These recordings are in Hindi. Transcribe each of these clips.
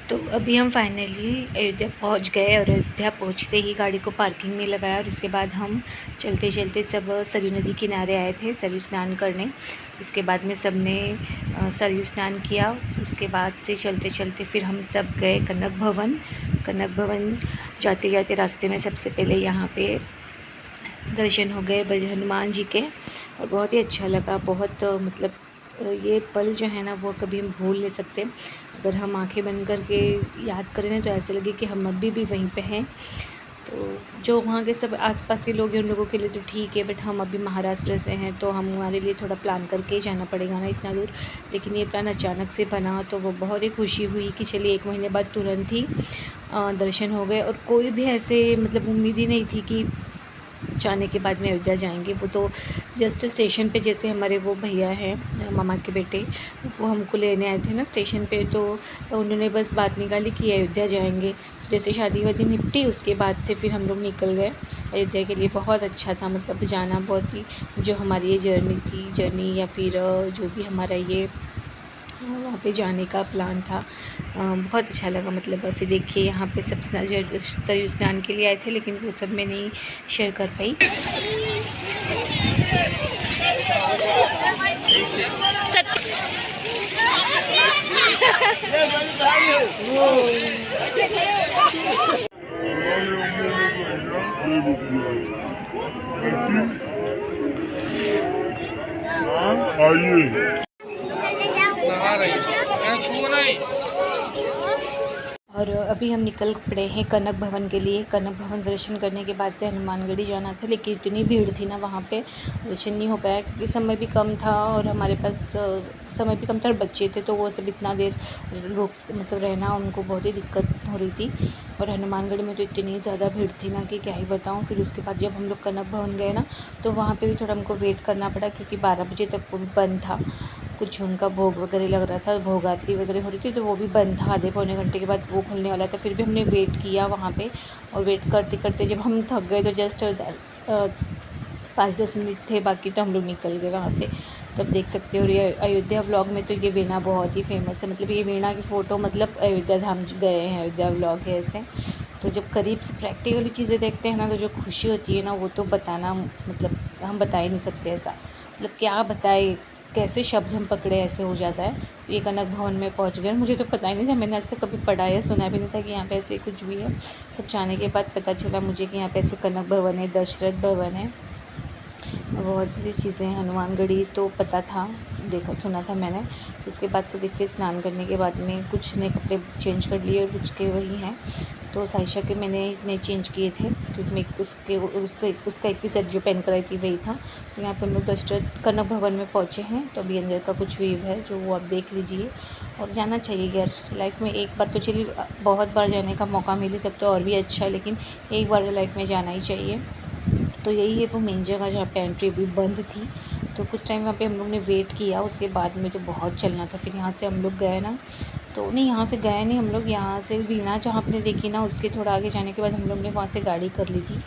तो अभी हम फाइनली अयोध्या पहुंच गए और अयोध्या पहुंचते ही गाड़ी को पार्किंग में लगाया और उसके बाद हम चलते चलते सब सरयू नदी किनारे आए थे सरयू स्नान करने। उसके बाद में सब ने सरयू स्नान किया। उसके बाद से चलते चलते फिर हम सब गए कनक भवन। कनक भवन जाते जाते रास्ते में सबसे पहले यहाँ पे दर्शन हो गए हनुमान जी के और बहुत ही अच्छा लगा। बहुत मतलब ये पल जो है ना वो कभी हम भूल नहीं सकते। अगर हम आंखें बंद करके याद करें ना तो ऐसे लगे कि हम अभी भी वहीं पे हैं। तो जो वहाँ के सब आसपास के लोग हैं उन लोगों के लिए तो ठीक है, बट हम अभी महाराष्ट्र से हैं तो हमारे लिए थोड़ा प्लान करके ही जाना पड़ेगा ना इतना दूर। लेकिन ये प्लान अचानक से बना तो वो बहुत ही खुशी हुई कि चलिए 1 महीने बाद तुरंत ही दर्शन हो गए। और कोई भी ऐसे मतलब उम्मीद ही नहीं थी कि जाने के बाद में अयोध्या जाएंगे। वो तो जस्ट स्टेशन पे जैसे हमारे वो भैया हैं मामा के बेटे, वो हमको लेने आए थे ना स्टेशन पे, तो उन्होंने बस बात निकाली कि अयोध्या जाएंगे। जैसे शादी वादी निपटी उसके बाद से फिर हम लोग निकल गए अयोध्या के लिए। बहुत अच्छा था मतलब जाना, बहुत ही जो हमारी ये जर्नी या फिर जो भी हमारा ये वहाँ पे जाने का प्लान था बहुत अच्छा लगा। मतलब फिर देखिए यहाँ पे सब सरयू स्नान के लिए आए थे लेकिन वो सब मैं नहीं शेयर कर पाई। आइए और अभी हम निकल पड़े हैं कनक भवन के लिए। कनक भवन दर्शन करने के बाद से हनुमानगढ़ी जाना था, लेकिन इतनी भीड़ थी ना वहाँ पे दर्शन नहीं हो पाया क्योंकि समय भी कम था और हमारे पास समय भी कम था और बच्चे थे तो वो सब इतना देर मतलब रहना उनको बहुत ही दिक्कत हो रही थी। और हनुमानगढ़ी में तो इतनी ज़्यादा भीड़ थी ना कि क्या ही बताऊँ। फिर उसके बाद जब हम लोग कनक भवन गए ना तो वहाँ पर भी थोड़ा हमको वेट करना पड़ा क्योंकि 12 बजे तक वो भी बंद था। कुछ उनका भोग वगैरह लग रहा था, भोग आरती वगैरह हो रही थी तो वो भी बंद था। आधे पौने घंटे के बाद वो खुलने वाला था। फिर भी हमने वेट किया वहाँ पे और वेट करते करते जब हम थक गए तो जस्ट 5-10 मिनट थे बाकी तो हम लोग निकल गए वहाँ से। तो आप देख सकते हो। और ये अयोध्या व्लॉग में तो ये वीणा बहुत ही फेमस है। मतलब ये वीणा की फ़ोटो मतलब अयोध्या धाम गए हैं, अयोध्या व्लॉग है ऐसे। तो जब करीब से प्रैक्टिकली चीज़ें देखते हैं ना तो जो खुशी होती है ना वो तो बताना मतलब हम बता ही नहीं सकते ऐसा। मतलब क्या बताए, कैसे शब्द हम पकड़े ऐसे हो जाता है। ये कनक भवन में पहुंच गए। मुझे तो पता ही नहीं था, मैंने आज तक कभी पढ़ा या सुना भी नहीं था कि यहाँ पे ऐसे कुछ भी है। सब जाने के बाद पता चला मुझे कि यहाँ पे ऐसे कनक भवन है, दशरथ भवन है, बहुत सी चीज़ें हैं। हनुमानगढ़ी तो पता था, देखा सुना था मैंने। उसके बाद से देखिए स्नान करने के बाद में कुछ नए कपड़े चेंज कर लिए और कुछ के वही हैं। तो साइशा के मैंने नए चेंज किए थे क्योंकि मैं उसका एक ही सेट जो पहन कर आई थी वही था। तो यहाँ पर हम लोग दशरथ कनक भवन में पहुँचे हैं। तो अभी अंदर का कुछ व्यू है जो वो आप देख लीजिए। और जाना चाहिए यार लाइफ में एक बार तो, चलिए बहुत बार जाने का मौका मिले तब तो और भी अच्छा है, लेकिन एक बार तो लाइफ में जाना ही चाहिए। तो यही है वो मेन जगह जहाँ पे एंट्री भी बंद थी। तो कुछ टाइम वहाँ पे हम लोग ने वेट किया। उसके बाद में तो बहुत चलना था। फिर यहाँ से हम लोग गए ना, तो नहीं यहाँ से गए नहीं हम लोग, यहाँ से वीणा जहाँ आपने देखी ना उसके थोड़ा आगे जाने के बाद हम लोग ने वहाँ से गाड़ी कर ली थी।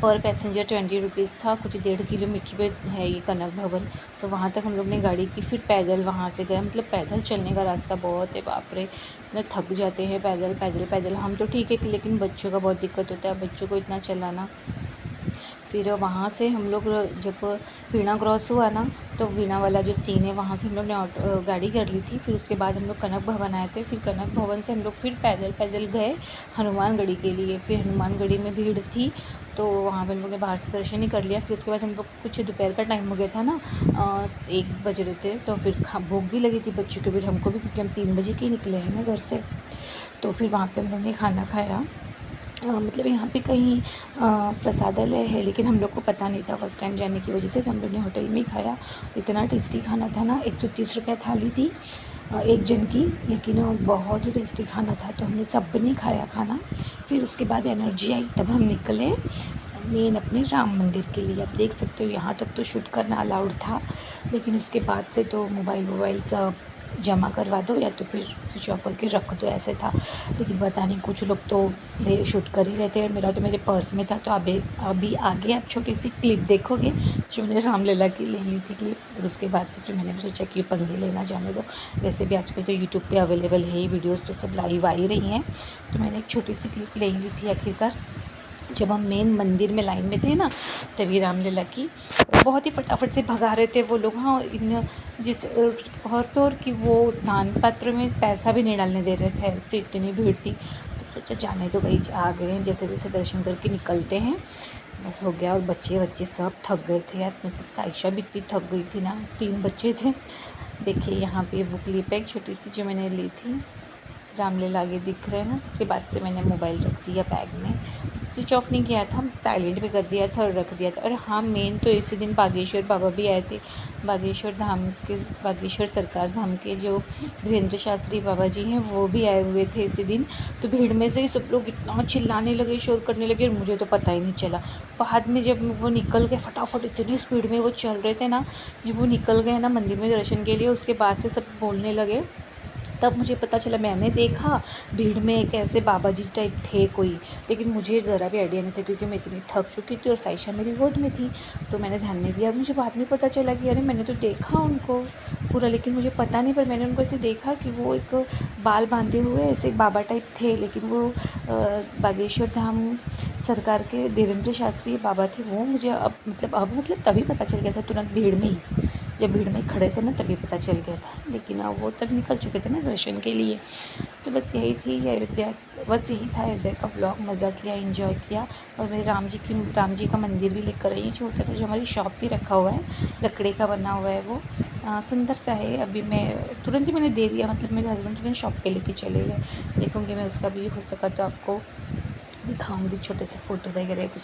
पर पैसेंजर 20 रुपीज़ था। कुछ 1.5 किलोमीटर पे है ये कनक भवन। तो वहाँ तक हम लोग ने गाड़ी की, फिर पैदल वहाँ से गए। मतलब पैदल चलने का रास्ता बहुत है, बाप रे इतना थक जाते हैं पैदल पैदल पैदल। हम तो ठीक है लेकिन बच्चों का बहुत दिक्कत होता है, बच्चों को इतना चलाना। फिर वहाँ से हम लोग जब वीणा क्रॉस हुआ ना तो वीणा वाला जो सीन है वहाँ से हम लोग ने गाड़ी कर ली थी। फिर उसके बाद हम लोग कनक भवन आए थे। फिर कनक भवन से हम लोग फिर पैदल पैदल गए हनुमानगढ़ी के लिए। फिर हनुमानगढ़ी में भीड़ थी तो वहाँ पर हम लोग ने बाहर से दर्शन ही कर लिया। फिर उसके बाद हम लोग कुछ दोपहर का टाइम हो गया था ना, 1 बज रहे थे। तो फिर भूख भी लगी थी बच्चों को भी, हमको भी, क्योंकि हम 3 बजे के निकले हैं ना घर से। तो फिर वहाँ पर हम लोग ने खाना खाया। मतलब यहाँ पे कहीं प्रसादालय है लेकिन हम लोग को पता नहीं था फर्स्ट टाइम जाने की वजह से, तो हम लोग ने होटल में ही खाया। इतना टेस्टी खाना था ना, 130 रुपये थाली थी एक जन की, लेकिन बहुत ही टेस्टी खाना था। तो हमने सब ने खाया खाना। फिर उसके बाद एनर्जी आई तब हम निकले मेन अपने राम मंदिर के लिए। आप देख सकते हो यहाँ तक तो शूट करना अलाउड था, लेकिन उसके बाद से तो मोबाइल सब जमा करवा दो या तो फिर स्विच ऑफ करके रख दो, ऐसे था। लेकिन पता नहीं कुछ लोग तो ले शूट कर ही रहते हैं, और मेरा तो मेरे पर्स में था। तो अभी आगे आप छोटी सी क्लिप देखोगे जो मैंने रामलीला की ले ली थी क्लिप, और उसके बाद से फिर मैंने भी सोचा कि पंगे लेना जाने दो। वैसे भी आजकल तो यूट्यूब पे अवेलेबल है ये वीडियोज़, तो सब लाइव आ ही रही हैं। तो मैंने एक छोटी सी क्लिप ले ली थी आखिरकार। जब हम मेन मंदिर में लाइन में थे ना, तभी रामलीला की बहुत ही फटाफट से भगा रहे थे वो लोग। हाँ, इन जिस और तो और कि वो दान पात्र में पैसा भी नहीं डालने दे रहे थे, ऐसे इतनी भीड़ थी। तो सोचा जाने दो भाई, आ गए हैं, जैसे जैसे दर्शन करके निकलते हैं, बस हो गया। और बच्चे सब थक गए थे यार, मतलब साइशा भी इतनी थक गई थी ना, 3 बच्चे थे। देखिए यहाँ पे वो क्लिप है एक छोटी सी जो मैंने ली थी, रामलीला आगे दिख रहे हैं ना। उसके बाद से मैंने मोबाइल रख दिया बैग में, स्विच ऑफ नहीं किया था, हम साइलेंट पे कर दिया था और रख दिया था। और हाँ, मेन तो इसी दिन बागेश्वर बाबा भी आए थे। बागेश्वर सरकार धाम के जो धीरेन्द्र शास्त्री बाबा जी हैं वो भी आए हुए थे इसी दिन। तो भीड़ में से ही सब लोग इतना चिल्लाने लगे, शोर करने लगे, और मुझे तो पता ही नहीं चला। बाद में जब वो निकल गए फटाफट, इतनी स्पीड में वो चल रहे थे ना, जब वो निकल गए ना मंदिर में दर्शन के लिए, उसके बाद से सब बोलने लगे, तब मुझे पता चला। मैंने देखा भीड़ में एक ऐसे बाबा जी टाइप थे कोई, लेकिन मुझे ज़रा भी आइडिया नहीं था क्योंकि मैं इतनी थक चुकी थी और साइशा मेरी गोद में थी, तो मैंने ध्यान नहीं दिया। और मुझे बाद में पता चला कि अरे मैंने तो देखा उनको पूरा, लेकिन मुझे पता नहीं, पर मैंने उनको ऐसे देखा कि वो एक बाल बांधे हुए ऐसे बाबा टाइप थे, लेकिन वो बागेश्वर धाम सरकार के धीरेन्द्र शास्त्री बाबा थे। वो मुझे अब तभी पता चल गया था, तुरंत भीड़ में ही, जब भीड़ में खड़े थे ना तभी पता चल गया था। लेकिन अब वो तब निकल चुके थे ना दर्शन के लिए। तो बस यही थी अयोध्या, बस यही था अयोध्या का व्लॉग। मज़ा किया, एंजॉय किया। और मेरे राम जी का मंदिर भी लेकर आई, छोटा सा, जो हमारी शॉप भी रखा हुआ है, लकड़ी का बना हुआ है वो, सुंदर सा है। अभी मैं तुरंत ही मैंने दे दिया, मतलब मेरे हस्बैंड तुरंत शॉप पे लेके चले गए। देखूँगी मैं उसका भी, हो सका तो आपको दिखाऊँगी छोटे से फ़ोटो वगैरह कुछ।